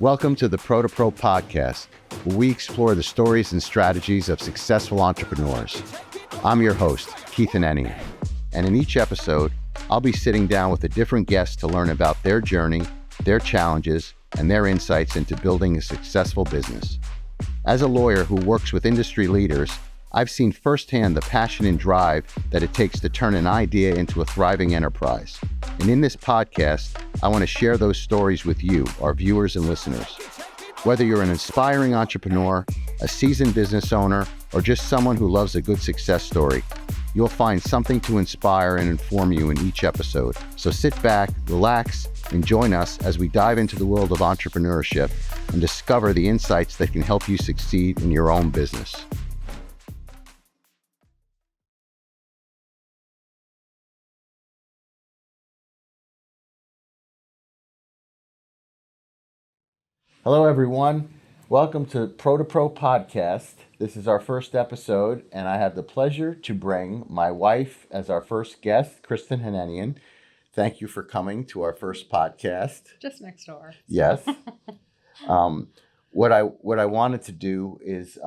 Welcome to the Pro to Pro podcast, where we explore the stories and strategies of successful entrepreneurs. I'm your host, Keith Hanenian, and in each episode, I'll be sitting down with a different guest to learn about their journey, their challenges, and their insights into building a successful business. As a lawyer who works with industry leaders, I've seen firsthand the passion and drive that it takes to turn an idea into a thriving enterprise. And in this podcast, I want to share those stories with you, our viewers and listeners. Whether you're an aspiring entrepreneur, a seasoned business owner, or just someone who loves a good success story, you'll find something to inspire and inform you in each episode. So sit back, relax, and join us as we dive into the world of entrepreneurship and discover the insights that can help you succeed in your own business. Hello, everyone. Welcome to Pro podcast. This is our first episode, and I have the pleasure to bring my wife as our first guest, Kristen Hanenian. Thank you for coming to our first podcast. Just next door. Yes. What I wanted to do is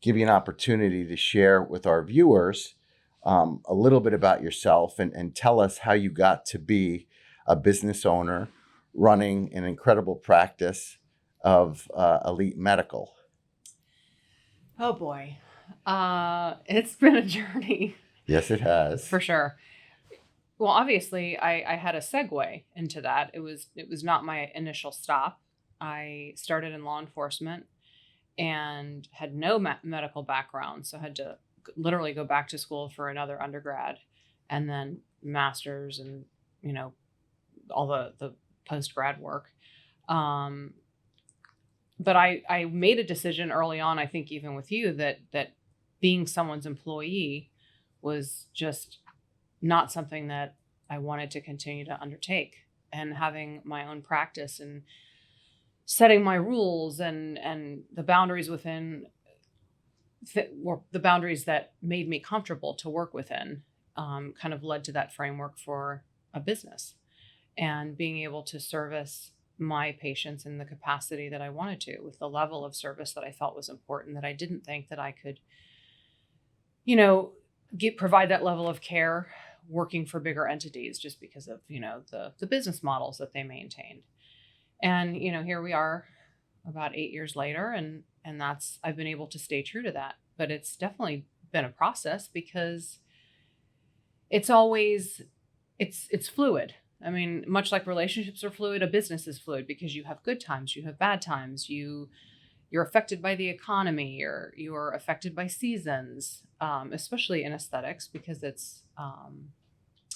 give you an opportunity to share with our viewers a little bit about yourself and tell us how you got to be a business owner running an incredible practice of Elite Medical. Oh boy. It's been a journey. Yes, it has. For sure. Well, obviously I had a segue into that. It was not my initial stop. I started in law enforcement and had no medical background. So I had to literally go back to school for another undergrad and then master's and, all the post-grad work. But I made a decision early on, I think even with you, that being someone's employee was just not something that I wanted to continue to undertake. And having my own practice and setting my rules and the boundaries within, or the boundaries that made me comfortable to work within, kind of led to that framework for a business and being able to service my patients in the capacity that I wanted to, with the level of service that I felt was important, that I didn't think that I could, provide that level of care working for bigger entities just because of, the business models that they maintained. And, here we are about 8 years later, and I've been able to stay true to that. But it's definitely been a process because it's always, it's fluid. I mean, much like relationships are fluid, a business is fluid because you have good times, you have bad times, you're affected by the economy, or you're affected by seasons, especially in aesthetics because it's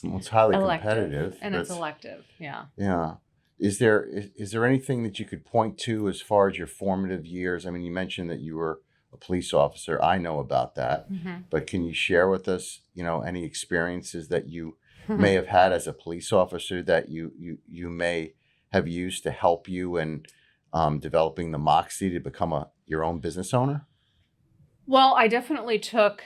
it's highly elective, competitive. And it's elective, yeah. Yeah. Is there anything that you could point to as far as your formative years? I mean, you mentioned that you were a police officer. I know about that. Mm-hmm. But can you share with us, any experiences that you may have had as a police officer that you may have used to help you in developing the moxie to become your own business owner? Well, I definitely took,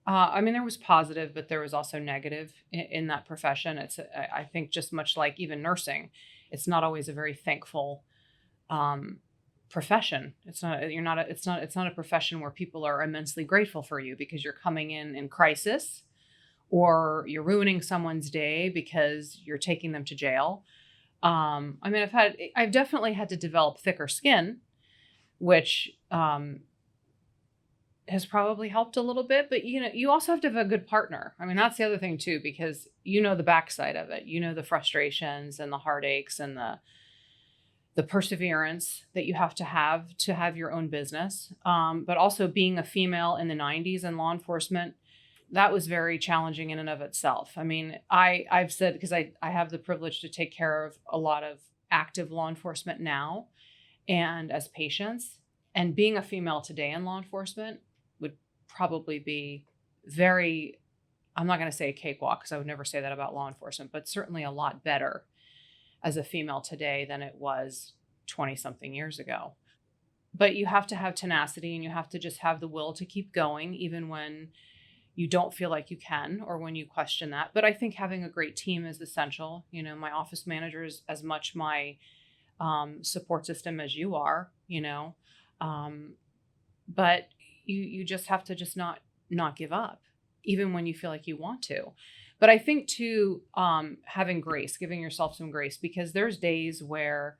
there was positive, but there was also negative in that profession. I think just much like even nursing, it's not always a very thankful profession. It's not a profession where people are immensely grateful for you because you're coming in crisis, or you're ruining someone's day because you're taking them to jail. I've definitely had to develop thicker skin, which has probably helped a little bit, but you also have to have a good partner. I mean, that's the other thing too, because the backside of it, the frustrations and the heartaches and the perseverance that you have to have your own business. But also being a female in the 90s in law enforcement, that was very challenging in and of itself. I mean, I've said, because I have the privilege to take care of a lot of active law enforcement now and as patients, and being a female today in law enforcement would probably be very, I'm not going to say a cakewalk because I would never say that about law enforcement, but certainly a lot better as a female today than it was 20 something years ago. But you have to have tenacity and you have to just have the will to keep going, even when you don't feel like you can, or when you question that. But I think having a great team is essential. My office manager is as much my support system as you are, but you just have to just not give up, even when you feel like you want to. But I think too, having grace, giving yourself some grace, because there's days where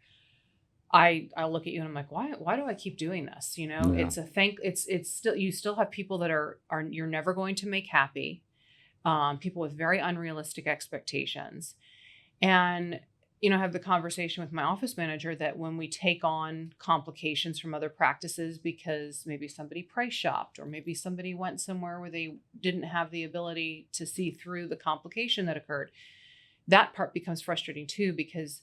I look at you and I'm like, why do I keep doing this? Yeah. It's still, you still have people that are you're never going to make happy, people with very unrealistic expectations. And, I have the conversation with my office manager that when we take on complications from other practices, because maybe somebody price shopped, or maybe somebody went somewhere where they didn't have the ability to see through the complication that occurred, that part becomes frustrating too, because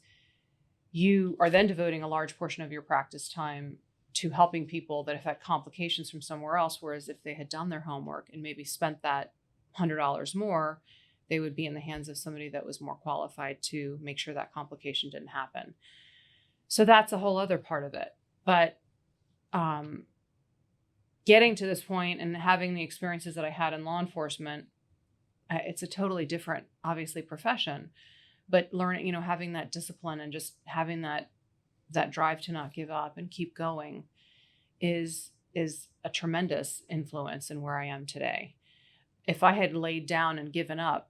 you are then devoting a large portion of your practice time to helping people that have had complications from somewhere else. Whereas if they had done their homework and maybe spent that $100 more, they would be in the hands of somebody that was more qualified to make sure that complication didn't happen. So that's a whole other part of it. But getting to this point and having the experiences that I had in law enforcement, it's a totally different, obviously, profession. But learning, having that discipline and just having that drive to not give up and keep going is a tremendous influence in where I am today. If I had laid down and given up,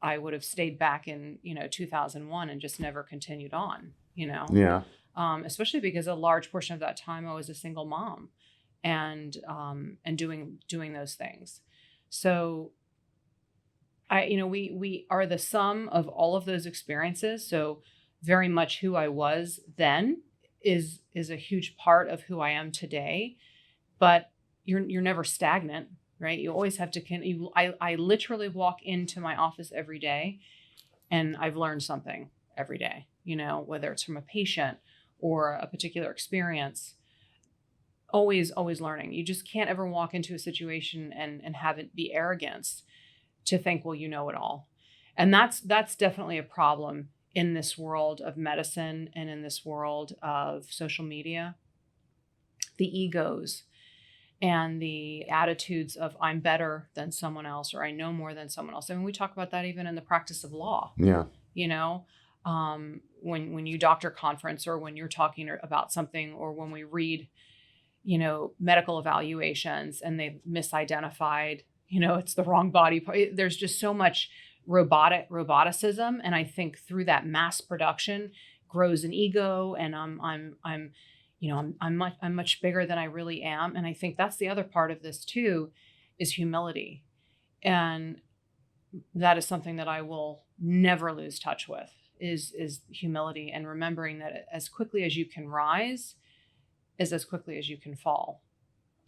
I would have stayed back in, 2001 and just never continued on, Yeah. Especially because a large portion of that time I was a single mom and doing those things. So we are the sum of all of those experiences. So very much who I was then is a huge part of who I am today, but you're never stagnant, right? You always have to, I literally walk into my office every day and I've learned something every day, whether it's from a patient or a particular experience, always learning. You just can't ever walk into a situation and have it be arrogance to think, well, you know it all. And that's definitely a problem in this world of medicine and in this world of social media. The egos and the attitudes of I'm better than someone else, or I know more than someone else. I mean, we talk about that even in the practice of law. Yeah. When you doctor conference, or when you're talking about something, or when we read, medical evaluations and they've misidentified, it's the wrong body part. There's just so much roboticism. And I think through that mass production grows an ego, and I'm much bigger than I really am. And I think that's the other part of this too, is humility. And that is something that I will never lose touch with, is humility, and remembering that as quickly as you can rise is as quickly as you can fall.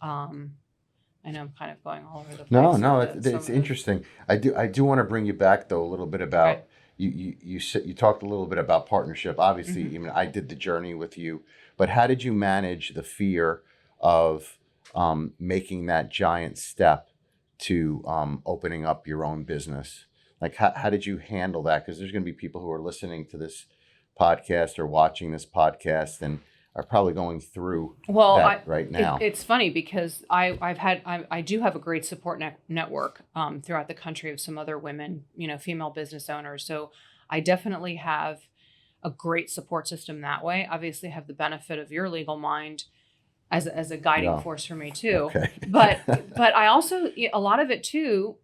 I know I'm kind of going all over the place. No, it's interesting. I do want to bring you back though a little bit about, right. You talked a little bit about partnership. Obviously, mm-hmm. Even I did the journey with you, but how did you manage the fear of making that giant step to opening up your own business? Like, how did you handle that? Because there's going to be people who are listening to this podcast or watching this podcast and are probably going through that right now. It's funny because I do have a great support network throughout the country of some other women, female business owners. So I definitely have a great support system that way. Obviously have the benefit of your legal mind as a guiding force for me too. Okay. but I also, a lot of it too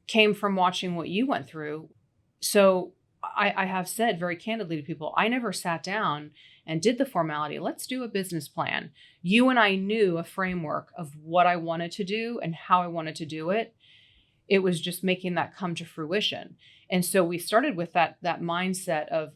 came from watching what you went through. So I have said very candidly to people, I never sat down and did the formality. Let's do a business plan. You and I knew a framework of what I wanted to do and how I wanted to do it. It was just making that come to fruition. And so we started with that mindset of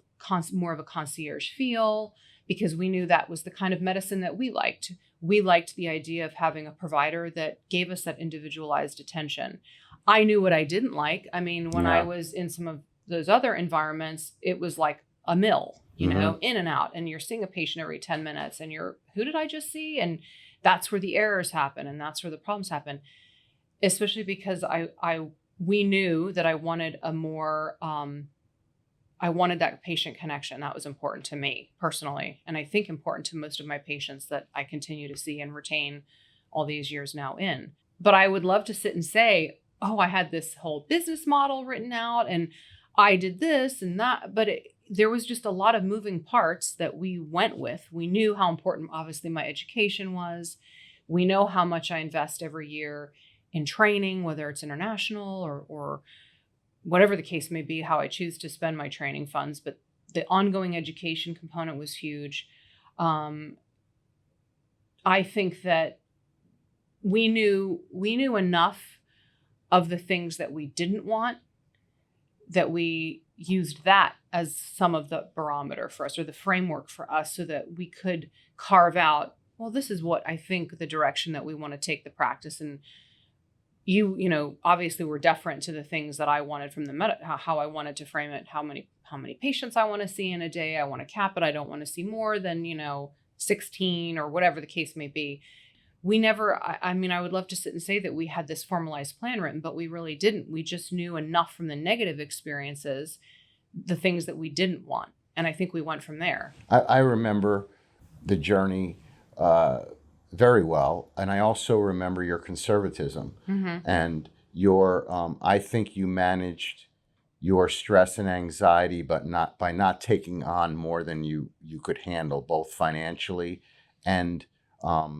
more of a concierge feel, because we knew that was the kind of medicine that we liked. We liked the idea of having a provider that gave us that individualized attention. I knew what I didn't like. I mean, when I was in some of those other environments, it was like a mill, in and out, and you're seeing a patient every 10 minutes and who did I just see? And that's where the errors happen. And that's where the problems happen, especially because we knew that I wanted I wanted that patient connection. That was important to me personally. And I think important to most of my patients that I continue to see and retain all these years now in. But I would love to sit and say, oh, I had this whole business model written out and I did this and that, but there was just a lot of moving parts that we went with. We knew how important, obviously, my education was. We know how much I invest every year in training, whether it's international or whatever the case may be, how I choose to spend my training funds. But the ongoing education component was huge. I think that we knew enough of the things that we didn't want that we used that as some of the barometer for us, or the framework for us, so that we could carve out, well, this is what I think the direction that we want to take the practice. And you know, obviously we're deferent to the things that I wanted from how I wanted to frame it, how many patients I want to see in a day. I want to cap it. I don't want to see more than, 16 or whatever the case may be. We never, I mean, I would love to sit and say that we had this formalized plan written, but we really didn't. We just knew enough from the negative experiences, the things that we didn't want. And I think we went from there. I remember the journey very well. And I also remember your conservatism and your, I think you managed your stress and anxiety, but not by not taking on more than you could handle, both financially and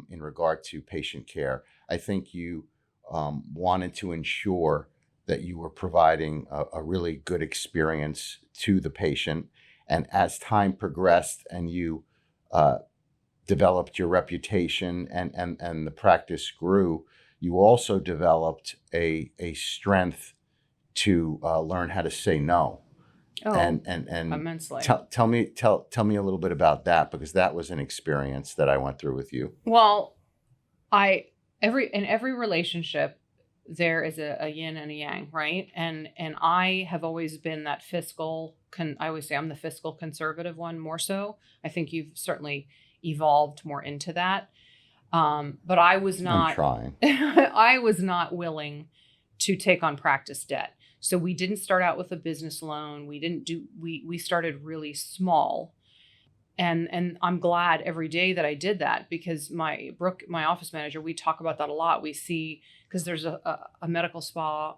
in regard to patient care. I think you wanted to ensure that you were providing a really good experience to the patient. And as time progressed and you developed your reputation and the practice grew, you also developed a strength to learn how to say no. Oh, and immensely. Tell me a little bit about that, because that was an experience that I went through with you. Well, in every relationship, there is a yin and a yang, right? And I have always been that I always say I'm the fiscal conservative one more so. I think you've certainly evolved more into that. But I was not, I'm trying. I was not willing to take on practice debt. So we didn't start out with a business loan. We started really small. And I'm glad every day that I did that, because Brooke, my office manager, we talk about that a lot. We see, because there's a medical spa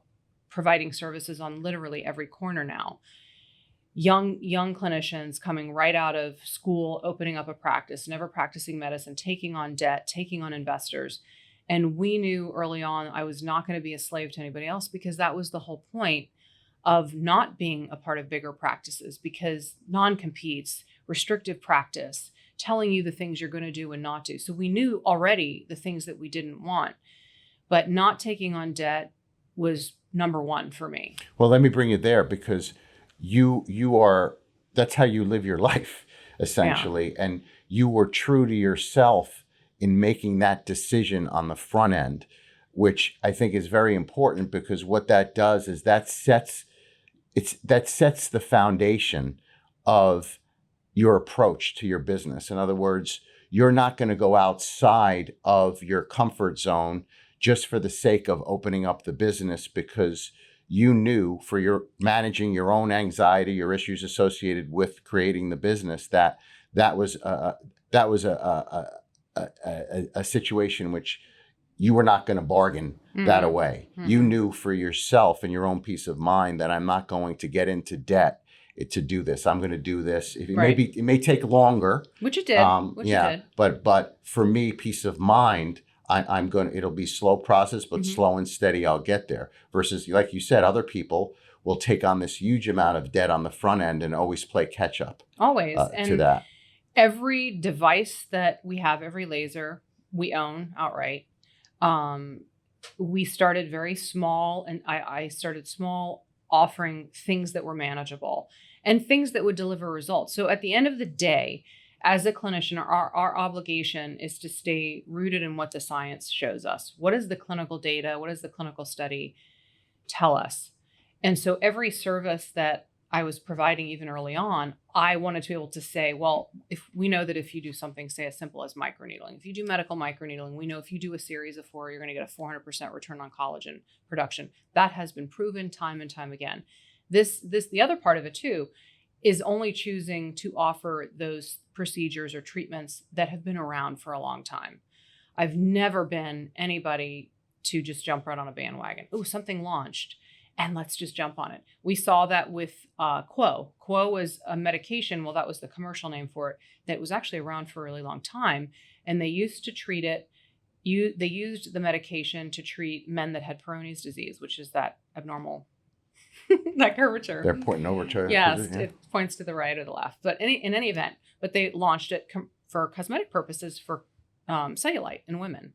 providing services on literally every corner now. Young clinicians coming right out of school, opening up a practice, never practicing medicine, taking on debt, taking on investors. And we knew early on I was not going to be a slave to anybody else, because that was the whole point of not being a part of bigger practices, because non-competes, restrictive practice, telling you the things you're going to do and not do. So we knew already the things that we didn't want, but not taking on debt was number one for me. Well, let me bring you there, because that's how you live your life, essentially. Yeah. And you were true to yourself in making that decision on the front end, which I think is very important, because what that does is that sets the foundation of your approach to your business. In other words, you're not going to go outside of your comfort zone just for the sake of opening up the business, because you knew, for your managing your own anxiety, your issues associated with creating the business, that was a situation which you were not going to bargain that away. You knew for yourself and your own peace of mind that I'm not going to get into debt to do this. I'm going to do this. It may take longer, which it did. It did. But for me, peace of mind, it'll be slow process, but slow and steady, I'll get there. Versus, like you said, other people will take on this huge amount of debt on the front end and always play catch up. Always. To that. Every device that we have, every laser, we own outright. We started very small, and I started small, offering things that were manageable and things that would deliver results. So at the end of the day, as a clinician, our obligation is to stay rooted in what the science shows us. What is the clinical data? What does the clinical study tell us? And so every service that I was providing, even early on, I wanted to be able to say, well, if we know that if you do something, say as simple as microneedling, if you do medical microneedling, we know if you do a series of 4, you're going to get a 400% return on collagen production. That has been proven time and time again. The other part of it too is only choosing to offer those procedures or treatments that have been around for a long time. I've never been anybody to just jump right on a bandwagon. Oh, something launched and let's just jump on it. We saw that with Quo. Quo was a medication. Well, that was the commercial name for it. That was actually around for a really long time. And they used to treat it. They used the medication to treat men that had Peyronie's disease, which is that abnormal, that curvature. They're pointing over to Yes, yeah. it points to the right or the left. But in any event, but they launched it for cosmetic purposes for cellulite in women.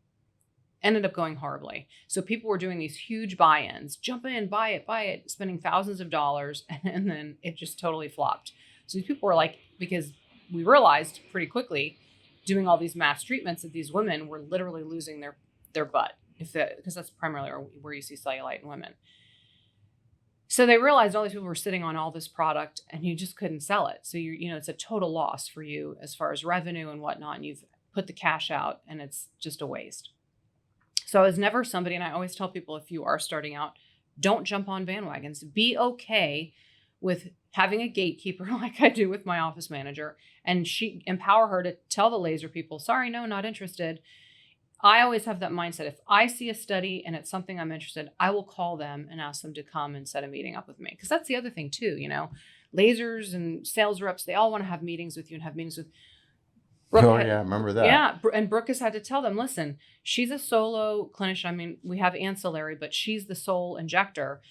Ended up going horribly. So people were doing these huge buy-ins, jump in, buy it, spending thousands of dollars, and then it just totally flopped. So these people were like, because we realized pretty quickly, doing all these mass treatments, that these women were literally losing their butt, because that's primarily where you see cellulite in women. So they realized all these people were sitting on all this product, and you just couldn't sell it. So it's a total loss for you as far as revenue and whatnot, and you've put the cash out, and it's just a waste. So I was never somebody, and I always tell people, if you are starting out, don't jump on bandwagons. Be okay with having a gatekeeper like I do with my office manager, and empower her to tell the laser people, sorry, no, not interested. I always have that mindset. If I see a study and it's something I'm interested, I will call them and ask them to come and set a meeting up with me. Because that's the other thing too, lasers and sales reps, they all want to have meetings with you and have meetings with Brooke. Oh, yeah, I remember that. Yeah, and Brooke has had to tell them, listen, she's a solo clinician. I mean, we have ancillary, but she's the sole injector.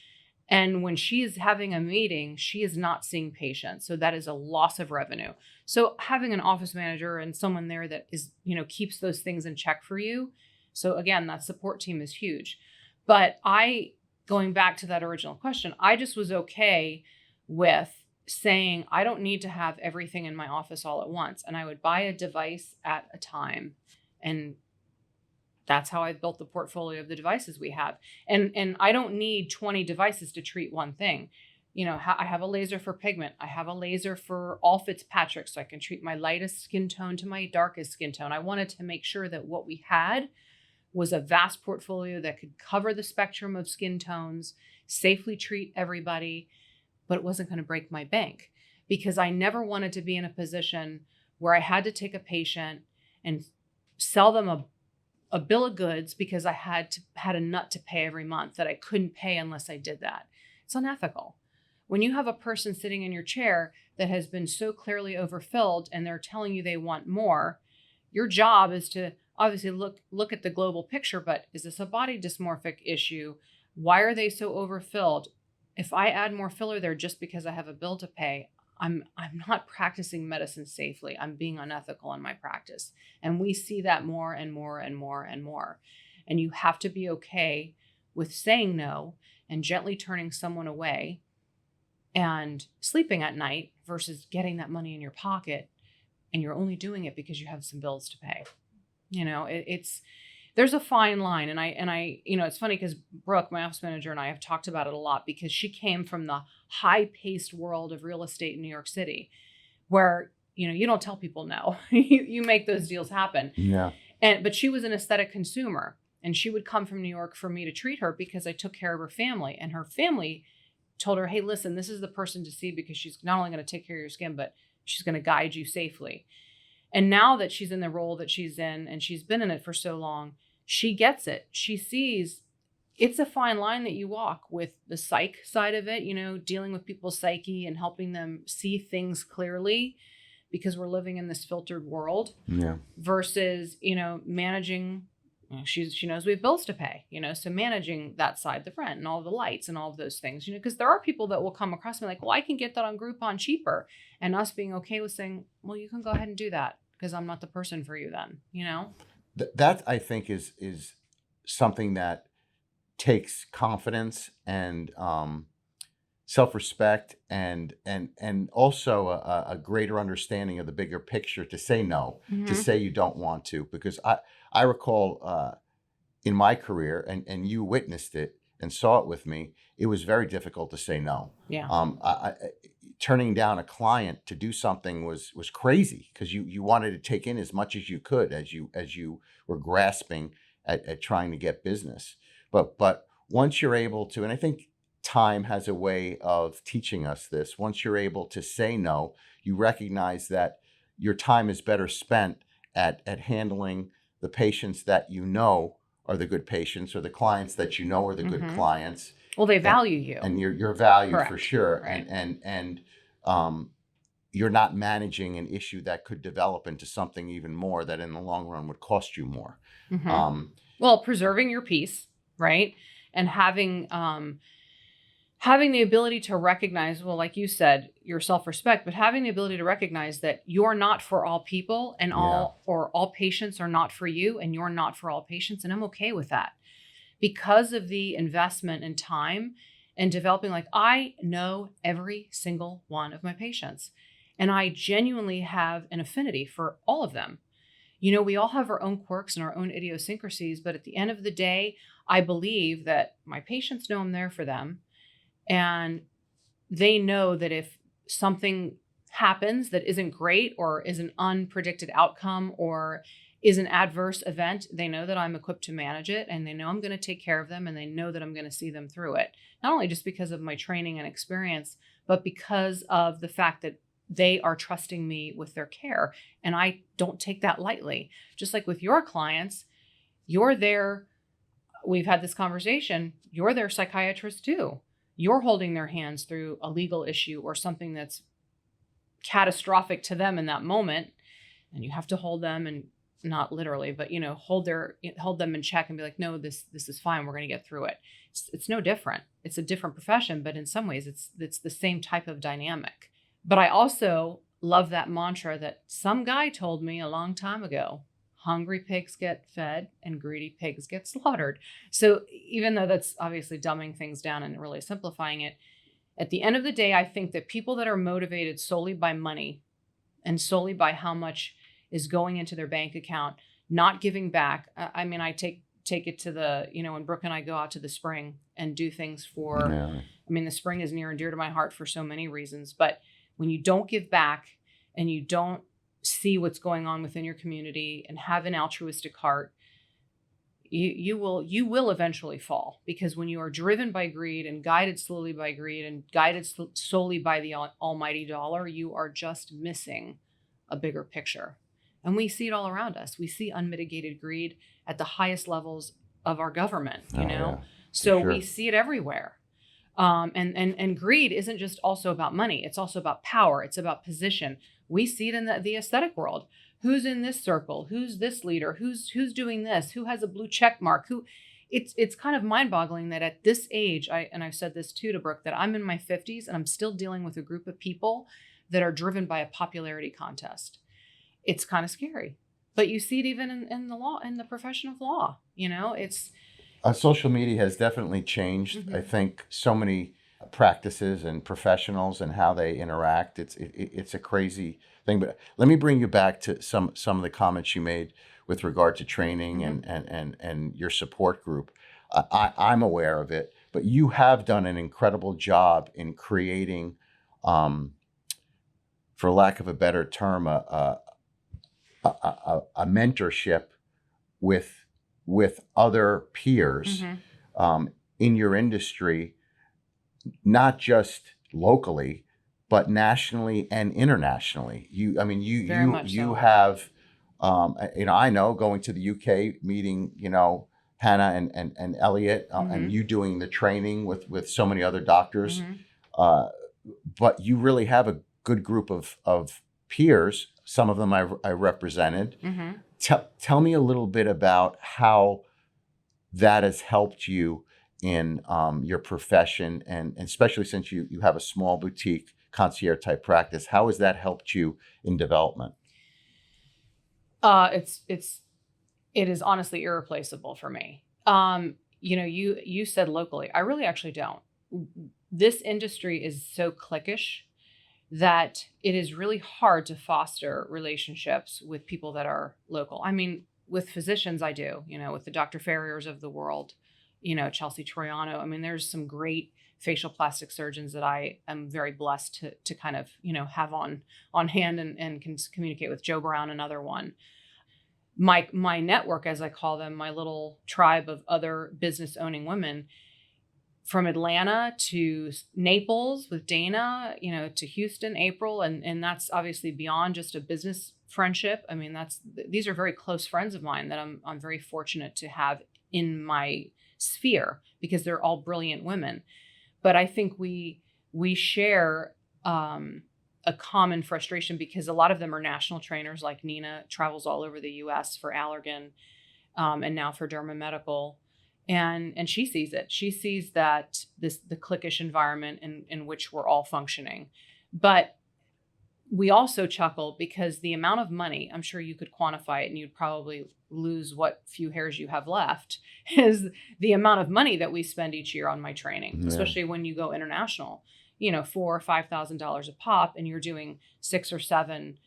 And when she is having a meeting, she is not seeing patients. So that is a loss of revenue. So having an office manager and someone there that is, keeps those things in check for you. So again, that support team is huge. But going back to that original question, I just was okay with saying, I don't need to have everything in my office all at once. And I would buy a device at a time. And that's how I've built the portfolio of the devices we have. And I don't need 20 devices to treat one thing. I have a laser for pigment. I have a laser for all Fitzpatrick, so I can treat my lightest skin tone to my darkest skin tone. I wanted to make sure that what we had was a vast portfolio that could cover the spectrum of skin tones, safely treat everybody, but it wasn't going to break my bank, because I never wanted to be in a position where I had to take a patient and sell them a bill of goods because I had a nut to pay every month that I couldn't pay unless I did that. It's unethical. When you have a person sitting in your chair that has been so clearly overfilled and they're telling you they want more, your job is to obviously look at the global picture, but is this a body dysmorphic issue? Why are they so overfilled? If I add more filler there just because I have a bill to pay, I'm not practicing medicine safely. I'm being unethical in my practice. And we see that more and more and more and more. And you have to be okay with saying no and gently turning someone away and sleeping at night versus getting that money in your pocket and you're only doing it because you have some bills to pay. There's a fine line. And I it's funny because Brooke, my office manager, and I have talked about it a lot, because she came from the high-paced world of real estate in New York City, where, you don't tell people no. you make those deals happen. Yeah. But she was an aesthetic consumer, and she would come from New York for me to treat her because I took care of her family, and her family told her, hey, listen, this is the person to see because she's not only going to take care of your skin, but she's going to guide you safely. And now that she's in the role that she's in, and she's been in it for so long, she gets it. She sees it's a fine line that you walk with the psych side of it, dealing with people's psyche and helping them see things clearly, because we're living in this filtered world. Yeah. Versus, managing, she knows we have bills to pay, so managing that side, the rent and all the lights and all of those things, because there are people that will come across me like, well, I can get that on Groupon cheaper. And us being okay with saying, well, you can go ahead and do that because I'm not the person for you then, That I think is something that takes confidence and self-respect and also a greater understanding of the bigger picture to say no, to say you don't want to. Because I recall in my career, and you witnessed it and saw it with me, it was very difficult to say no. Yeah. Turning down a client to do something was crazy, because you wanted to take in as much as you could as you were grasping at trying to get business. But once you're able to, and I think time has a way of teaching us this, once you're able to say no, you recognize that your time is better spent at handling the patients that are the good patients, or the clients that are the good clients, Well, they value you. And you're valued Correct. for sure. Right. And you're not managing an issue that could develop into something even more that in the long run would cost you more. Well, preserving your peace, right? And having the ability to recognize, well, like you said, your self-respect, but having the ability to recognize that you're not for all people and all patients are not for you, and you're not for all patients. And I'm okay with that because of the investment in time and developing, like, I know every single one of my patients and I genuinely have an affinity for all of them. We all have our own quirks and our own idiosyncrasies, but at the end of the day, I believe that my patients know I'm there for them. And they know that if something happens that isn't great or is an unpredicted outcome or is an adverse event, they know that I'm equipped to manage it, and they know I'm going to take care of them, and they know that I'm going to see them through it. Not only just because of my training and experience, but because of the fact that they are trusting me with their care. And I don't take that lightly. Just like with your clients, you're there. We've had this conversation. You're their psychiatrist too. You're holding their hands through a legal issue or something that's catastrophic to them in that moment. And you have to hold them, and not literally, but hold them in check and be like, no, this is fine. We're going to get through it. It's no different. It's a different profession, but in some ways it's the same type of dynamic. But I also love that mantra that some guy told me a long time ago: hungry pigs get fed and greedy pigs get slaughtered. So even though that's obviously dumbing things down and really simplifying it, at the end of the day, I think that people that are motivated solely by money and solely by how much is going into their bank account, not giving back. I mean, I take it to the, when Brooke and I go out to the spring and do things for, the spring is near and dear to my heart for so many reasons. But when you don't give back and you don't see what's going on within your community and have an altruistic heart, you will eventually fall, because when you are driven by greed and guided slowly by greed and guided solely by the almighty dollar, you are just missing a bigger picture. And we see it all around us. We see unmitigated greed at the highest levels of our government, so sure. We see it everywhere. And greed isn't just also about money. It's also about power. It's about position. We see it in the aesthetic world. Who's in this circle? Who's this leader? Who's doing this? Who has a blue check mark? It's kind of mind-boggling that at this age, I've said this too to Brooke, that I'm in my 50s and I'm still dealing with a group of people that are driven by a popularity contest. It's kind of scary. But you see it even in the law, in the profession of law. It's social media has definitely changed. Mm-hmm. I think so many practices and professionals and how they interact. It's a crazy thing. But let me bring you back to some of the comments you made with regard to training mm-hmm. and your support group. I'm aware of it, but you have done an incredible job in creating, for lack of a better term, a mentorship with other peers mm-hmm. In your industry, not just locally, but nationally and internationally. You have, I know, going to the UK, meeting, Hannah and Elliot, mm-hmm. and you doing the training with so many other doctors. Mm-hmm. But you really have a good group of peers. Some of them I represented. Mm-hmm. Tell me a little bit about how that has helped you in your profession, and especially since you have a small boutique concierge type practice. How has that helped you in development? It is honestly irreplaceable for me. You said locally. I really actually don't. This industry is so cliquish that it is really hard to foster relationships with people that are local. I mean, with physicians, I do, with the Dr. Ferriers of the world, Chelsea Troiano. I mean, there's some great facial plastic surgeons that I am very blessed to kind of, have on hand and can communicate with. Joe Brown, another one. My network, as I call them, my little tribe of other business owning women, from Atlanta to Naples with Dana, to Houston, April. And that's obviously beyond just a business friendship. I mean, these are very close friends of mine that I'm very fortunate to have in my sphere because they're all brilliant women. But I think we share a common frustration because a lot of them are national trainers. Like Nina travels all over the U.S. for Allergan, and now for Derma Medical. And she sees it. She sees that the cliquish environment in which we're all functioning. But we also chuckle because the amount of money, I'm sure you could quantify it and you'd probably lose what few hairs you have left, is the amount of money that we spend each year on my training, especially when you go international, $4,000 or $5,000 a pop, and you're doing 6 or 7,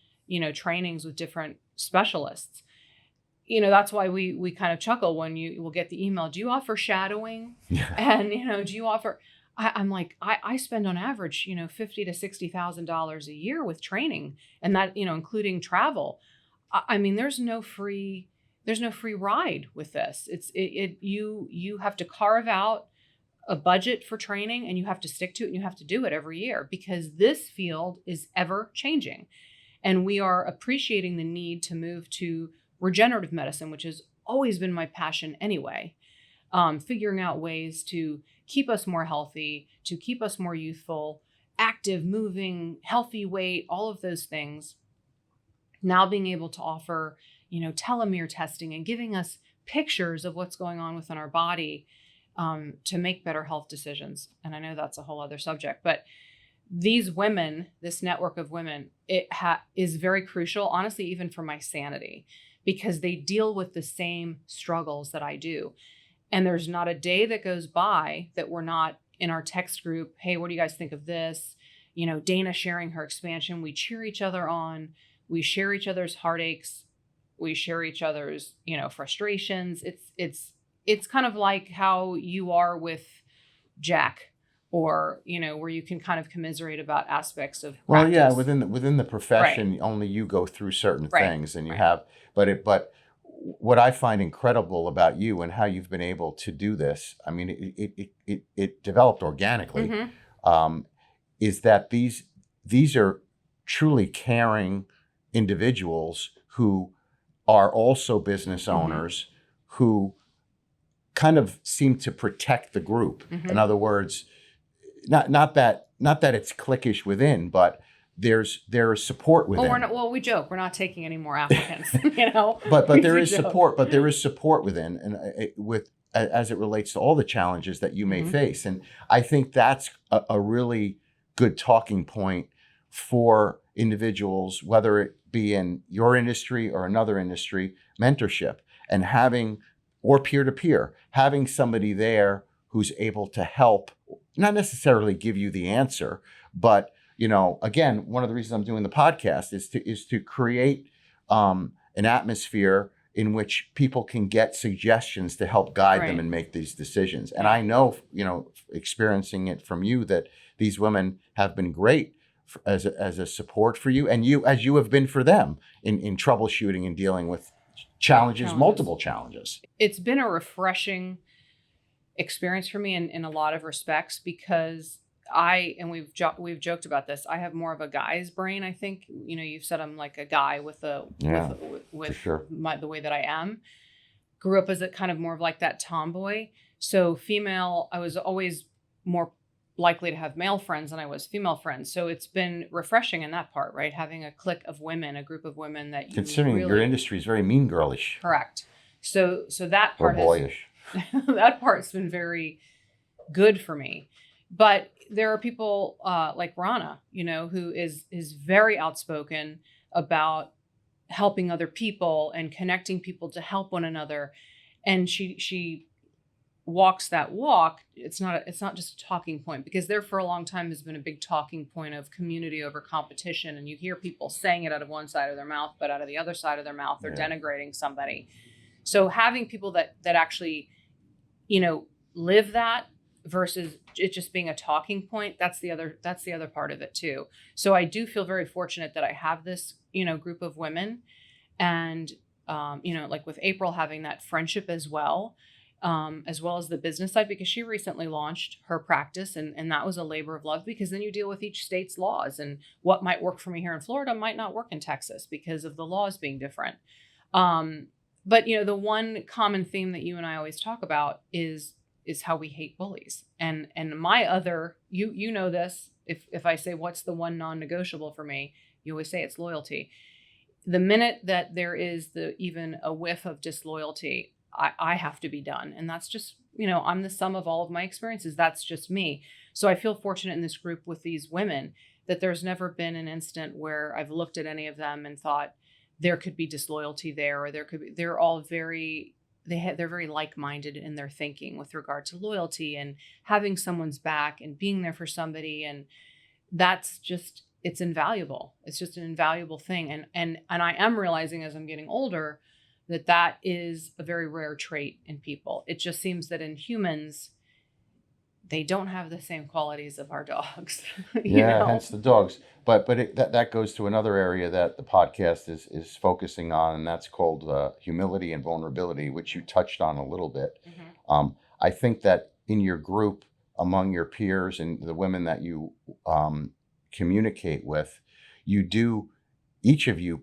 trainings with different specialists. That's why we kind of chuckle when you will get the email, do you offer shadowing? Yeah. And, do you offer, I'm like, I spend on average, $50,000 to $60,000 a year with training, and that, including travel. I mean, there's no free ride with this. You have to carve out a budget for training, and you have to stick to it, and you have to do it every year because this field is ever changing. And we are appreciating the need to move to regenerative medicine, which has always been my passion anyway. Figuring out ways to keep us more healthy, to keep us more youthful, active, moving, healthy weight, all of those things. Now being able to offer, telomere testing and giving us pictures of what's going on within our body to make better health decisions. And I know that's a whole other subject, but these women, this network of women, is very crucial, honestly, even for my sanity, because they deal with the same struggles that I do. And there's not a day that goes by that we're not in our text group. Hey, what do you guys think of this? Dana sharing her expansion. We cheer each other on. We share each other's heartaches. We share each other's, frustrations. It's kind of like how you are with Jack, or, where you can kind of commiserate about aspects of practice. Well, yeah, within the profession, right. Only you go through certain right. things, and you right. have, but what I find incredible about you and how you've been able to do this, I mean, it developed organically, mm-hmm. Is that these are truly caring individuals who are also business owners, mm-hmm. who kind of seem to protect the group. Mm-hmm. In other words, not that it's cliquish within, but there is support within. We joke we're not taking any more applicants, But there is support. But there is support within, and as it relates to all the challenges that you may mm-hmm. face. And I think that's a really good talking point for individuals, whether it be in your industry or another industry, mentorship and having, or peer-to-peer, having somebody there who's able to help, not necessarily give you the answer, but again, one of the reasons I'm doing the podcast is to create an atmosphere in which people can get suggestions to help guide right. them and make these decisions. And I know, experiencing it from you, that these women have been great as a support for you, and as you have been for them in troubleshooting and dealing with challenges, multiple challenges. It's been a refreshing experience for me in a lot of respects, because we've joked about this, I have more of a guy's brain. I think, you've said I'm like a guy with sure. the way that I am. Grew up as a kind of more of like that tomboy. So female, I was always more likely to have male friends than I was female friends. So it's been refreshing in that part, right? Having a clique of women, a group of women that you considering your industry is very mean girlish. Correct. So that part, or boyish. That part's been very good for me. But there are people like Rana, who is very outspoken about helping other people and connecting people to help one another. And she walks that walk. It's not just a talking point, because there for a long time has been a big talking point of community over competition. And you hear people saying it out of one side of their mouth, but out of the other side of their mouth, they're denigrating somebody. So having people that actually, live that versus it just being a talking point, that's the other part of it too. So I do feel very fortunate that I have this, group of women, and, like with April, having that friendship as well as the business side, because she recently launched her practice, and that was a labor of love, because then you deal with each state's laws, and what might work for me here in Florida might not work in Texas because of the laws being different. But the one common theme that you and I always talk about is is how we hate bullies. And my other, you know this, if I say what's the one non-negotiable for me, you always say it's loyalty. The minute that there is even a whiff of disloyalty, I have to be done. And that's just, I'm the sum of all of my experiences. That's just me. So I feel fortunate in this group with these women that there's never been an instant where I've looked at any of them and thought there could be disloyalty there, or they're all they're very like-minded in their thinking with regard to loyalty and having someone's back and being there for somebody. And that's just, it's invaluable. It's just an invaluable thing. And I am realizing as I'm getting older that is a very rare trait in people. It just seems that in humans, they don't have the same qualities of our dogs. Hence the dogs. But that goes to another area that the podcast is focusing on, and that's called humility and vulnerability, which you touched on a little bit. Mm-hmm. I think that in your group, among your peers and the women that you communicate with, each of you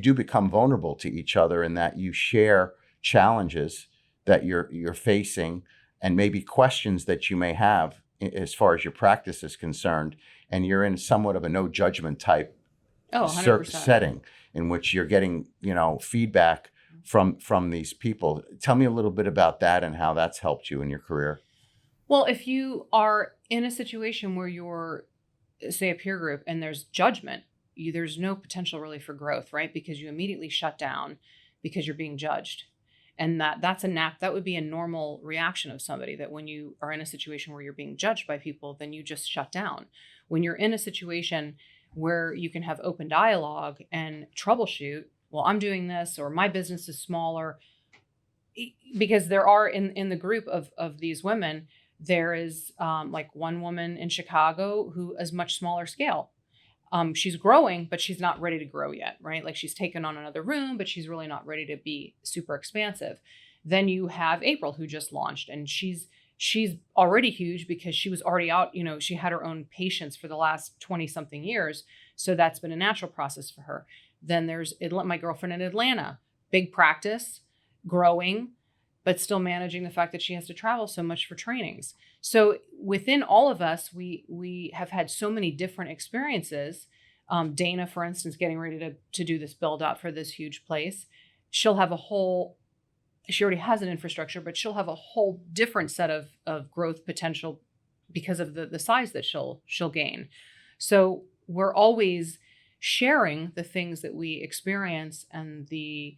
do become vulnerable to each other, in that you share challenges that you're facing, and maybe questions that you may have as far as your practice is concerned, and you're in somewhat of a no judgment type setting in which you're getting, feedback from these people. Tell me a little bit about that and how that's helped you in your career. Well, if you are in a situation where you're, say, a peer group and there's judgment, there's no potential really for growth, right? Because you immediately shut down because you're being judged. And that would be a normal reaction of somebody, that when you are in a situation where you're being judged by people, then you just shut down. When you're in a situation where you can have open dialogue and troubleshoot, well, I'm doing this, or my business is smaller, because there are in the group of these women, there is like one woman in Chicago who is much smaller scale. She's growing, but she's not ready to grow yet, right? Like, she's taken on another room, but she's really not ready to be super expansive. Then you have April, who just launched, and she's already huge because she was already out, she had her own patients for the last 20 something years. So that's been a natural process for her. Then there's my girlfriend in Atlanta, big practice, growing, but still managing the fact that she has to travel so much for trainings. So within all of us, we have had so many different experiences. Dana, for instance, getting ready to do this build out for this huge place. She already has an infrastructure, but she'll have a whole different set of growth potential because of the size that she'll gain. So we're always sharing the things that we experience and the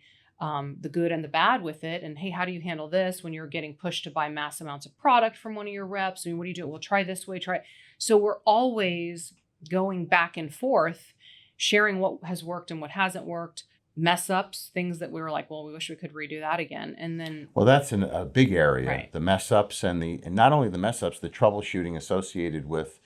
good and the bad with it. And hey, how do you handle this when you're getting pushed to buy mass amounts of product from one of your reps? And what do you do? Well, try this way, try it. So we're always going back and forth, sharing what has worked and what hasn't worked, mess ups, things that we were like, well, we wish we could redo that again. And then, well, that's a big area, right. The mess ups and not only the mess ups, the troubleshooting associated with,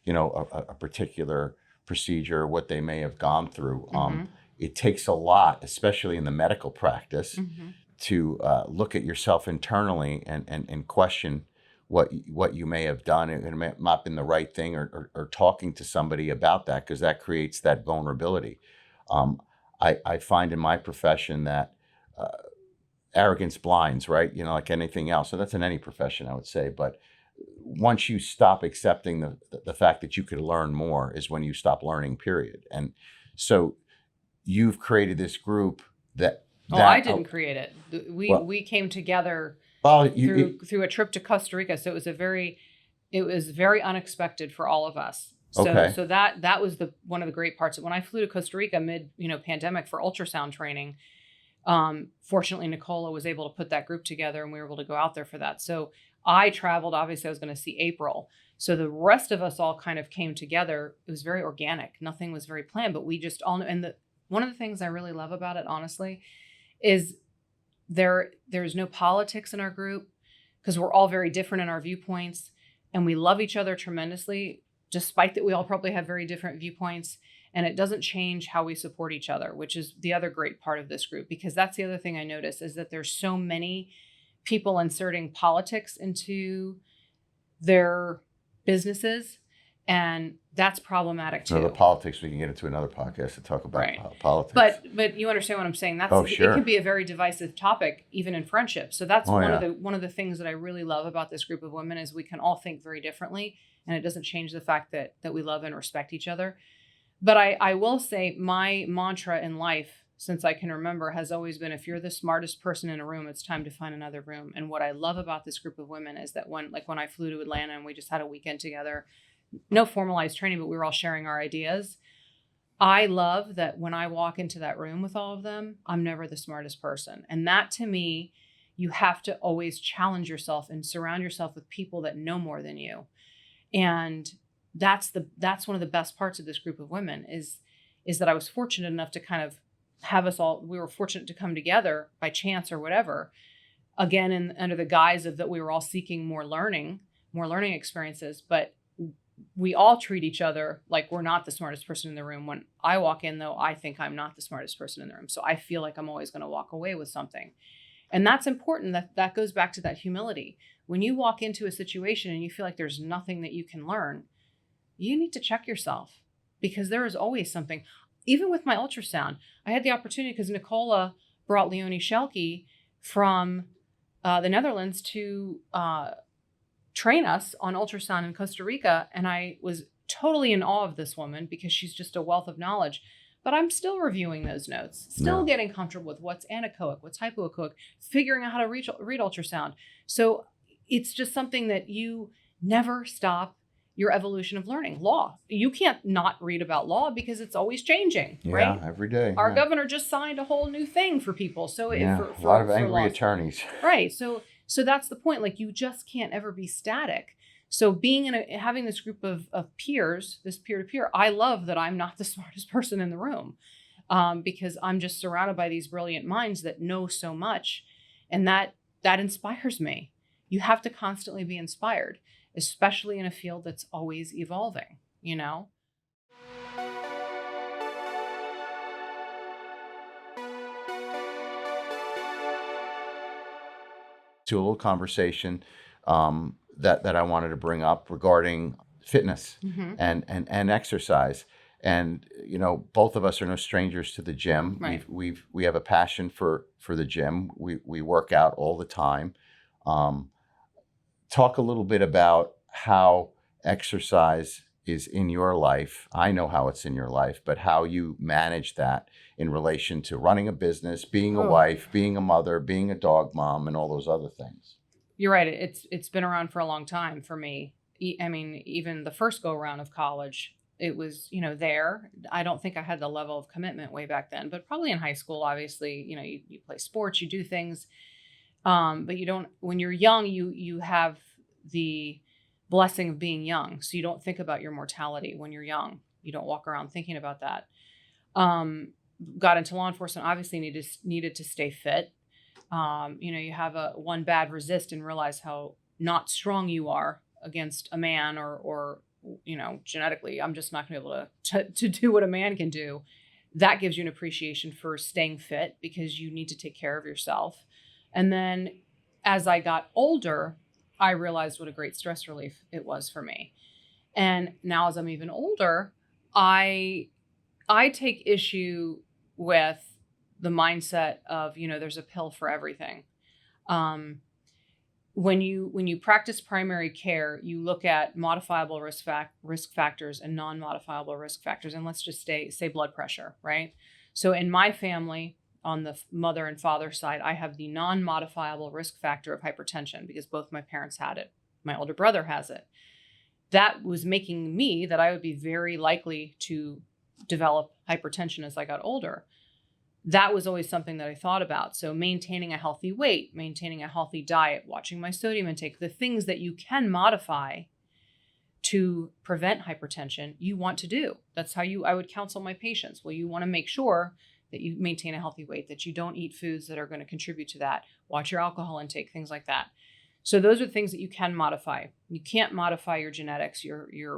a particular procedure, what they may have gone through. Mm-hmm. It takes a lot, especially in the medical practice, mm-hmm. to look at yourself internally and question what you may have done. It may have not been the right thing, or talking to somebody about that, because that creates that vulnerability. I find in my profession that arrogance blinds, right? Like anything else. So that's in any profession, I would say. But once you stop accepting the fact that you could learn more is when you stop learning, period. And so you've created this group that I didn't create it. We came together through a trip to Costa Rica. So it was very unexpected for all of us. So that was one of the great parts. When I flew to Costa Rica mid pandemic for ultrasound training, fortunately Nicola was able to put that group together, and we were able to go out there for that. So I traveled. Obviously, I was going to see April. So the rest of us all kind of came together. It was very organic. Nothing was very planned, but we just all knew. And one of the things I really love about it, honestly, is there's no politics in our group, because we're all very different in our viewpoints, and we love each other tremendously, despite that we all probably have very different viewpoints. And it doesn't change how we support each other, which is the other great part of this group, because that's the other thing I notice, is that there's so many people inserting politics into their businesses. And that's problematic too. So the politics, we can get into another podcast to talk about politics. But you understand what I'm saying. Sure. It can be a very divisive topic, even in friendship. So that's one of the things that I really love about this group of women is we can all think very differently, and it doesn't change the fact that we love and respect each other. But I will say my mantra in life, since I can remember, has always been, if you're the smartest person in a room, it's time to find another room. And what I love about this group of women is that when I flew to Atlanta and we just had a weekend together, no formalized training, but we were all sharing our ideas. I love that when I walk into that room with all of them, I'm never the smartest person. And that, to me, you have to always challenge yourself and surround yourself with people that know more than you. And that's one of the best parts of this group of women is that I was fortunate enough to kind of have us all, we were fortunate to come together by chance or whatever, again, under the guise of that we were all seeking more learning experiences, but we all treat each other like we're not the smartest person in the room. When I walk in, though, I think I'm not the smartest person in the room. So I feel like I'm always going to walk away with something. And that's important. That goes back to that humility. When you walk into a situation and you feel like there's nothing that you can learn, you need to check yourself, because there is always something. Even with my ultrasound, I had the opportunity because Nicola brought Leonie Schelke from the Netherlands to train us on ultrasound in Costa Rica. And I was totally in awe of this woman because she's just a wealth of knowledge. But I'm still reviewing those notes, still getting comfortable with what's anechoic, what's hypoechoic, figuring out how to read ultrasound. So it's just something that you never stop your evolution of learning. Law. You can't not read about law because it's always changing, right? Yeah, every day. Our governor just signed a whole new thing for people. So a lot of angry attorneys. Right. So that's the point. Like, you just can't ever be static. So having this group of peers, this peer-to-peer, I love that I'm not the smartest person in the room, because I'm just surrounded by these brilliant minds that know so much. And that inspires me. You have to constantly be inspired, especially in a field that's always evolving, you know? To a little conversation that I wanted to bring up regarding fitness and exercise. And, you know, both of us are no strangers to the gym. Right. We have a passion for the gym. We work out all the time. Talk a little bit about how exercise is in your life. I know how it's in your life, but how you manage that in relation to running a business, being a wife, being a mother, being a dog mom, and all those other things. You're right. It's been around for a long time for me. I mean, even the first go around of college, it was, you know, there. I don't think I had the level of commitment way back then, but probably in high school, obviously, you know, you play sports, you do things. But you don't, when you're young, you have the blessing of being young. So you don't think about your mortality when you're young. You don't walk around thinking about that. Got into law enforcement, obviously needed to stay fit. You know, you have one bad resist and realize how not strong you are against a man or you know, genetically, I'm just not going to be able to do what a man can do. That gives you an appreciation for staying fit because you need to take care of yourself. And then as I got older, I realized what a great stress relief it was for me. And now as I'm even older, I take issue with the mindset of, you know, there's a pill for everything. When you practice primary care, you look at modifiable risk factors and non-modifiable risk factors. And let's just say blood pressure, right? So in my family, on the mother and father side, I have the non-modifiable risk factor of hypertension because both my parents had it. My older brother has it. That was making me that I would be very likely to develop hypertension as I got older. That was always something that I thought about. So maintaining a healthy weight, maintaining a healthy diet, watching my sodium intake, the things that you can modify to prevent hypertension, you want to do. That's how I would counsel my patients. Well, you want to make sure that you maintain a healthy weight, that you don't eat foods that are going to contribute to that. Watch your alcohol intake, things like that. So those are the things that you can modify. You can't modify your genetics,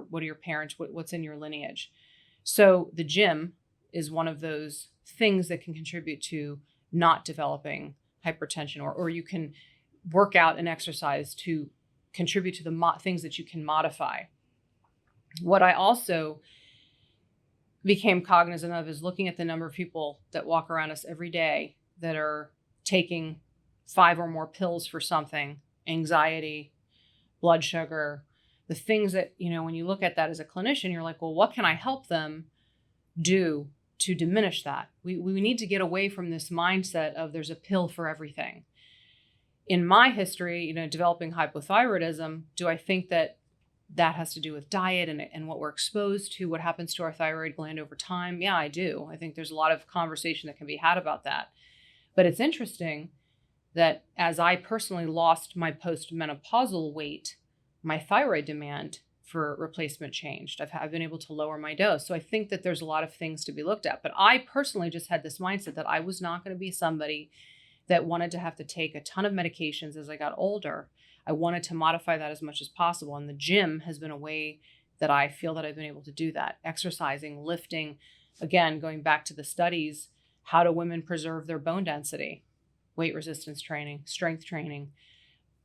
what are your parents, what's in your lineage. So the gym is one of those things that can contribute to not developing hypertension, or you can work out and exercise to contribute to the things that you can modify. What I also became cognizant of is looking at the number of people that walk around us every day that are taking 5 or more pills for something, anxiety, blood sugar, the things that, when you look at that as a clinician, you're like, well, what can I help them do to diminish that? We need to get away from this mindset of there's a pill for everything. In my history, developing hypothyroidism, do I think that has to do with diet and what we're exposed to, what happens to our thyroid gland over time? Yeah, I do. I think there's a lot of conversation that can be had about that. But it's interesting that as I personally lost my postmenopausal weight, my thyroid demand for replacement changed. I've been able to lower my dose. So I think that there's a lot of things to be looked at. But I personally just had this mindset that I was not going to be somebody that wanted to have to take a ton of medications as I got older. I wanted to modify that as much as possible. And the gym has been a way that I feel that I've been able to do that. Exercising, lifting, again, going back to the studies, how do women preserve their bone density? Weight resistance training, strength training,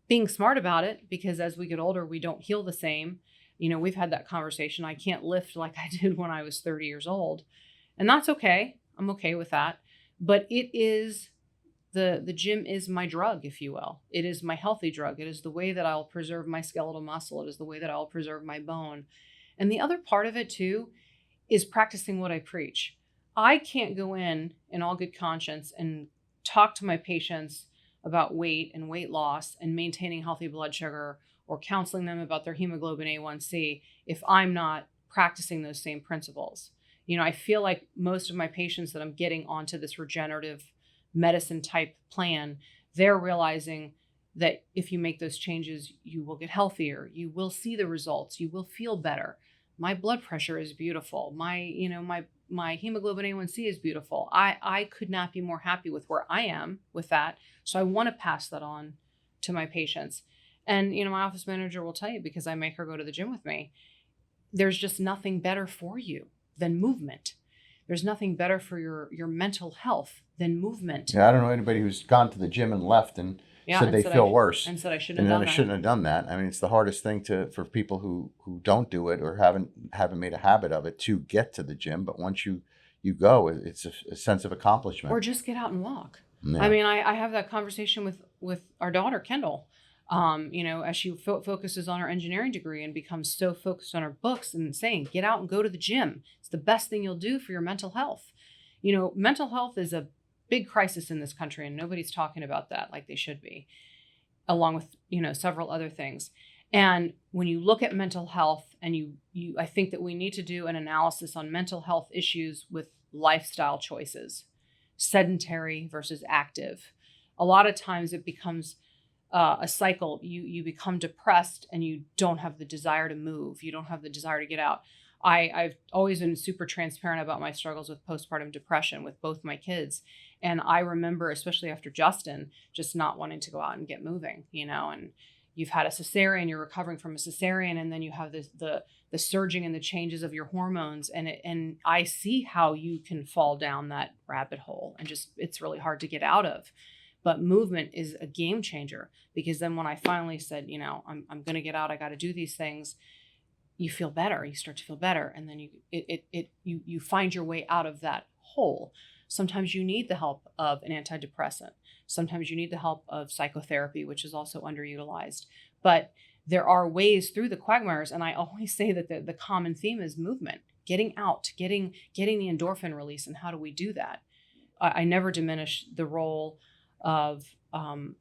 being smart about it, because as we get older, we don't heal the same. We've had that conversation. I can't lift like I did when I was 30 years old. And that's okay. I'm okay with that. But it is the gym is my drug, if you will. It is my healthy drug. It is the way that I'll preserve my skeletal muscle. It is the way that I'll preserve my bone. And the other part of it too is practicing what I preach. I can't go in all good conscience and talk to my patients about weight and weight loss and maintaining healthy blood sugar or counseling them about their hemoglobin A1C if I'm not practicing those same principles. I feel like most of my patients that I'm getting onto this regenerative medicine type plan, they're realizing that if you make those changes, you will get healthier. You will see the results. You will feel better. My blood pressure is beautiful. My hemoglobin A1C is beautiful. I could not be more happy with where I am with that. So I want to pass that on to my patients. And, my office manager will tell you, because I make her go to the gym with me, there's just nothing better for you than movement. There's nothing better for your mental health than movement. Yeah, I don't know anybody who's gone to the gym and left and said they feel worse. And said I shouldn't have done that. Shouldn't have done that. I mean, it's the hardest thing for people who don't do it or haven't made a habit of it to get to the gym. But once you go, it's a sense of accomplishment. Or just get out and walk. Yeah. I mean, I have that conversation with our daughter, Kendall. As she focuses on her engineering degree and becomes so focused on her books, and saying, get out and go to the gym. It's the best thing you'll do for your mental health. Mental health is a big crisis in this country, and nobody's talking about that like they should be, along with, several other things. And when you look at mental health, and I think that we need to do an analysis on mental health issues with lifestyle choices, sedentary versus active. A lot of times it becomes a cycle. You become depressed and you don't have the desire to move. You don't have the desire to get out. I've always been super transparent about my struggles with postpartum depression with both my kids. And I remember, especially after Justin, just not wanting to go out and get moving, and you've had a cesarean, you're recovering from a cesarean, and then you have the surging and the changes of your hormones. And I see how you can fall down that rabbit hole, and just, it's really hard to get out of. But movement is a game changer, because then when I finally said, I'm going to get out, I got to do these things, you feel better. You start to feel better. And then you find your way out of that hole. Sometimes you need the help of an antidepressant. Sometimes you need the help of psychotherapy, which is also underutilized. But there are ways through the quagmires. And I always say that the common theme is movement, getting out, getting the endorphin release. And how do we do that? I never diminish the role of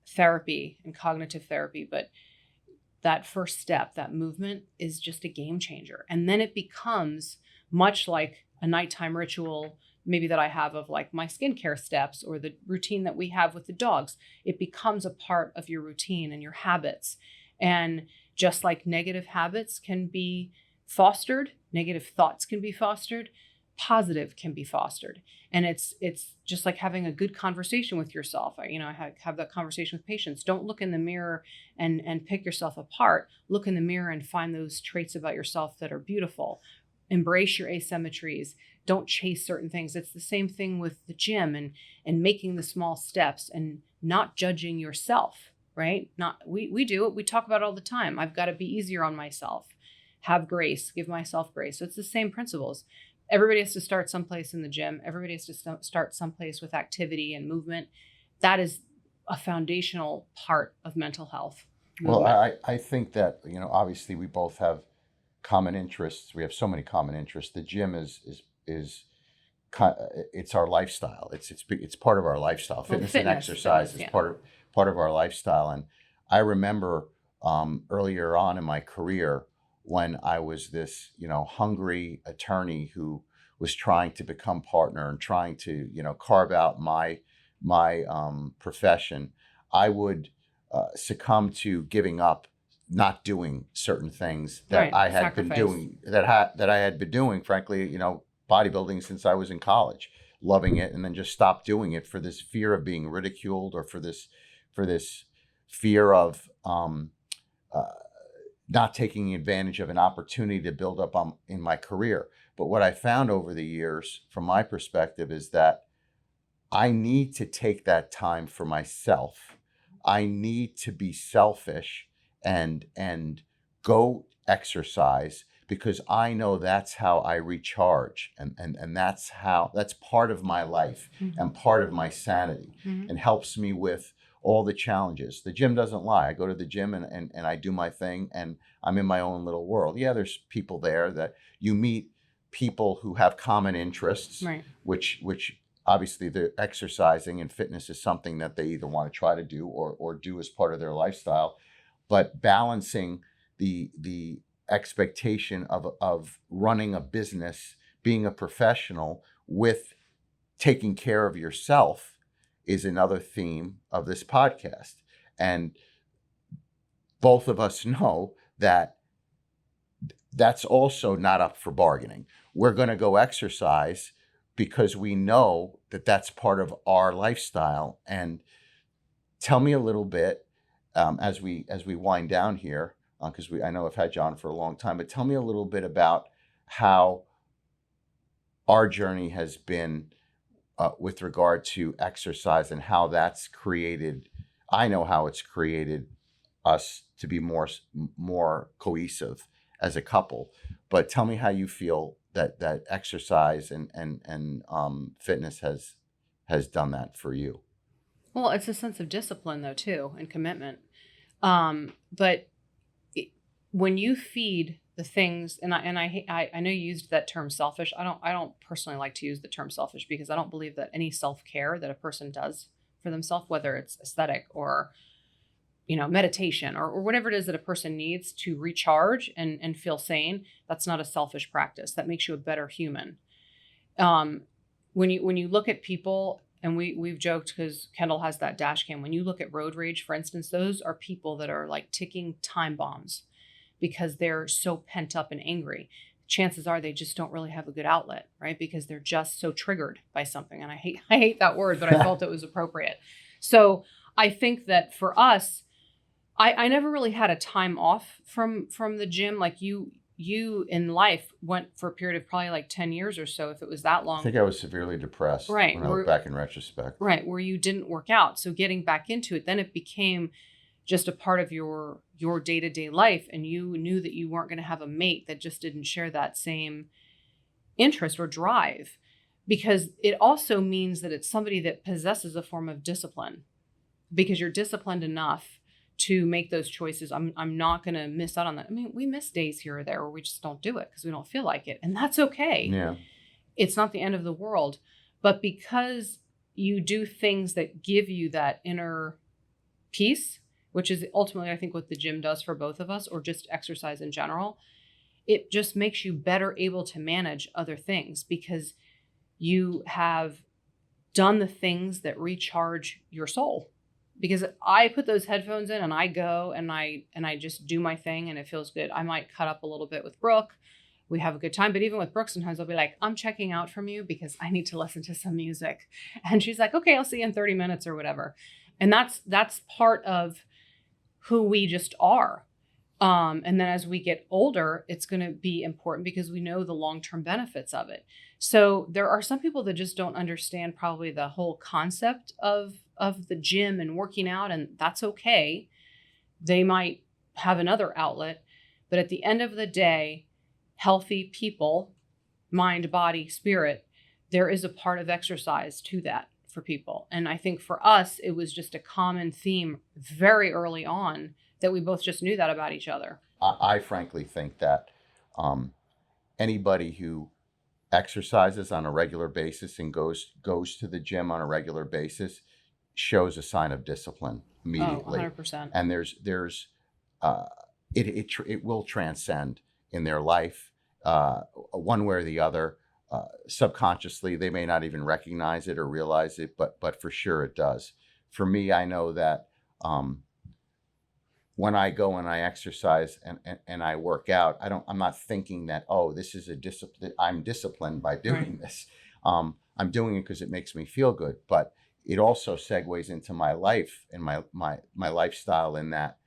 therapy and cognitive therapy, but that first step, that movement, is just a game changer. And then it becomes much like a nighttime ritual, maybe that I have of like my skincare steps or the routine that we have with the dogs. It becomes a part of your routine and your habits. And just like negative habits can be fostered, negative thoughts can be fostered, positive can be fostered. And it's just like having a good conversation with yourself. I have that conversation with patients. Don't look in the mirror and pick yourself apart. Look in the mirror and find those traits about yourself that are beautiful. Embrace your asymmetries. Don't chase certain things. It's the same thing with the gym and making the small steps and not judging yourself, right? We do it. We talk about it all the time. I've got to be easier on myself. have grace, give myself grace. So it's the same principles. Everybody has to start someplace in the gym. Everybody has to start someplace with activity and movement. That is a foundational part of mental health. Well, I think that, obviously we both have common interests. We have so many common interests. The gym is it's our lifestyle. It's part of our lifestyle. Fitness and exercise is part of our lifestyle. And I remember earlier on in my career when I was this, hungry attorney who was trying to become partner and trying to, carve out my profession, I would succumb to giving up, not doing certain things that I had been doing, that I had been doing, frankly, bodybuilding since I was in college, loving it, and then just stopped doing it for this fear of being ridiculed, or for this fear of not taking advantage of an opportunity to build up in my career. But what I found over the years, from my perspective, is that I need to take that time for myself. I need to be selfish and go exercise, because I know that's how I recharge, and that's part of my life and part of my sanity, and helps me with all the challenges. The gym doesn't lie. I go to the gym and I do my thing, and I'm in my own little world. Yeah, there's people there that you meet, people who have common interests, right, which obviously the exercising and fitness is something that they either want to try to do or do as part of their lifestyle. But balancing the expectation of running a business, being a professional, with taking care of yourself is another theme of this podcast. And both of us know that that's also not up for bargaining. We're going to go exercise because we know that that's part of our lifestyle. And tell me a little bit, as we wind down here, because I know I've had John for a long time, but tell me a little bit about how our journey has been with regard to exercise, and how that's created. I know how it's created us to be more cohesive as a couple, but tell me how you feel that exercise and fitness has done that for you. Well, it's a sense of discipline though too, and commitment. But when you feed the things, and I know you used that term selfish. I don't personally like to use the term selfish, because I don't believe that any self-care that a person does for themselves, whether it's aesthetic or meditation or whatever it is that a person needs to recharge and feel sane, that's not a selfish practice. That makes you a better human. When you look at people, and we've joked because Kendall has that dash cam. When you look at road rage, for instance, those are people that are like ticking time bombs because they're so pent up and angry. Chances are they just don't really have a good outlet, right? Because they're just so triggered by something. And I hate that word, but I felt it was appropriate. So I think that for us, I never really had a time off from the gym. Like you in life went for a period of probably like 10 years or so, if it was that long. I think I was severely depressed, right, when I look back in retrospect. Right, where you didn't work out. So getting back into it, then it became just a part of your day-to-day life, and you knew that you weren't going to have a mate that just didn't share that same interest or drive, because it also means that it's somebody that possesses a form of discipline, because you're disciplined enough to make those choices. I'm not going to miss out on that. I mean, we miss days here or there where we just don't do it because we don't feel like it. And that's okay. Yeah. It's not the end of the world. But because you do things that give you that inner peace, which is ultimately, I think, what the gym does for both of us, or just exercise in general, it just makes you better able to manage other things, because you have done the things that recharge your soul. Because I put those headphones in and I go and I just do my thing and it feels good. I might cut up a little bit with Brooke. We have a good time. But even with Brooke, sometimes I'll be like, I'm checking out from you because I need to listen to some music. And she's like, okay, I'll see you in 30 minutes or whatever. And that's part of who we just are. And then as we get older, it's going to be important because we know the long-term benefits of it. So there are some people that just don't understand probably the whole concept of the gym and working out, and that's okay. They might have another outlet, But at the end of the day, healthy people, mind, body, spirit, there is a part of exercise to that for people. And I think for us, it was just a common theme very early on that we both just knew that about each other. I frankly think that anybody who exercises on a regular basis and goes to the gym on a regular basis shows a sign of discipline immediately. 100%. And it will transcend in their life one way or the other. Subconsciously, they may not even recognize it or realize it, but for sure it does. For me, I know that when I go and I exercise and I work out, I'm not thinking that, oh, this is a discipline. I'm disciplined by doing this. I'm doing it because it makes me feel good, but it also segues into my life and my lifestyle, in that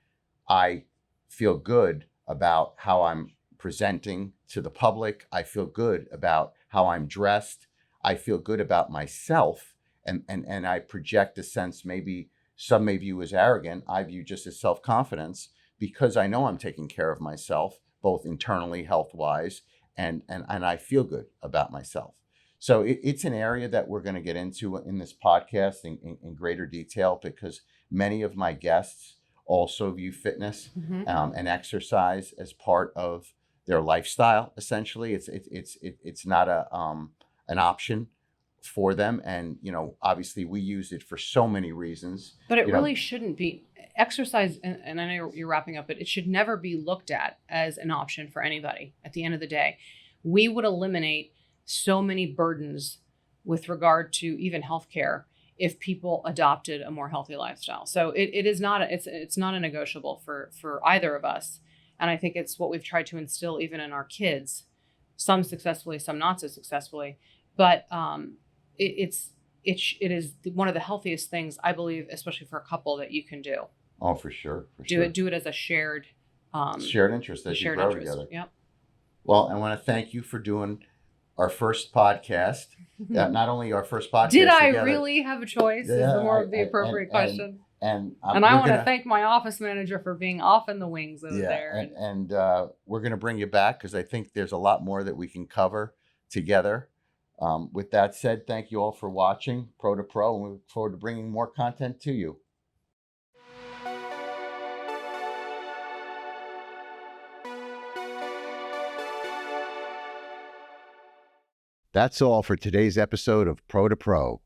I feel good about how I'm presenting to the public. I feel good about how I'm dressed. I feel good about myself, and I project a sense, maybe some may view as arrogant, I view just as self-confidence, because I know I'm taking care of myself, both internally, health-wise, and I feel good about myself. So it's an area that we're going to get into in this podcast in greater detail, because many of my guests also view fitness and exercise as part of their lifestyle. Essentially, it's not an option for them, and obviously we use it for so many reasons. But it really shouldn't be. Exercise, and I know you're wrapping up, but it should never be looked at as an option for anybody. At the end of the day, we would eliminate so many burdens with regard to even healthcare if people adopted a more healthy lifestyle. So it is not it's not a negotiable for either of us. And I think it's what we've tried to instill even in our kids, some successfully, some not so successfully. But it is one of the healthiest things, I believe, especially for a couple, that you can do. Oh, for sure. Do it as a shared interest as you grow together. Yep. Well, I want to thank you for doing our first podcast. Not only our first podcast. Did I together, really have a choice? Yeah, is more of the appropriate question. And I want to thank my office manager for being off in the wings over there. And we're going to bring you back, because I think there's a lot more that we can cover together. With that said, thank you all for watching Pro to Pro, and we look forward to bringing more content to you. That's all for today's episode of Pro to Pro.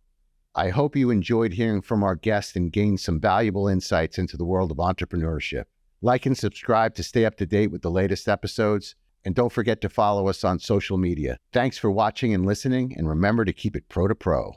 I hope you enjoyed hearing from our guests and gained some valuable insights into the world of entrepreneurship. Like and subscribe to stay up to date with the latest episodes, and don't forget to follow us on social media. Thanks for watching and listening, and remember to keep it Pro to Pro.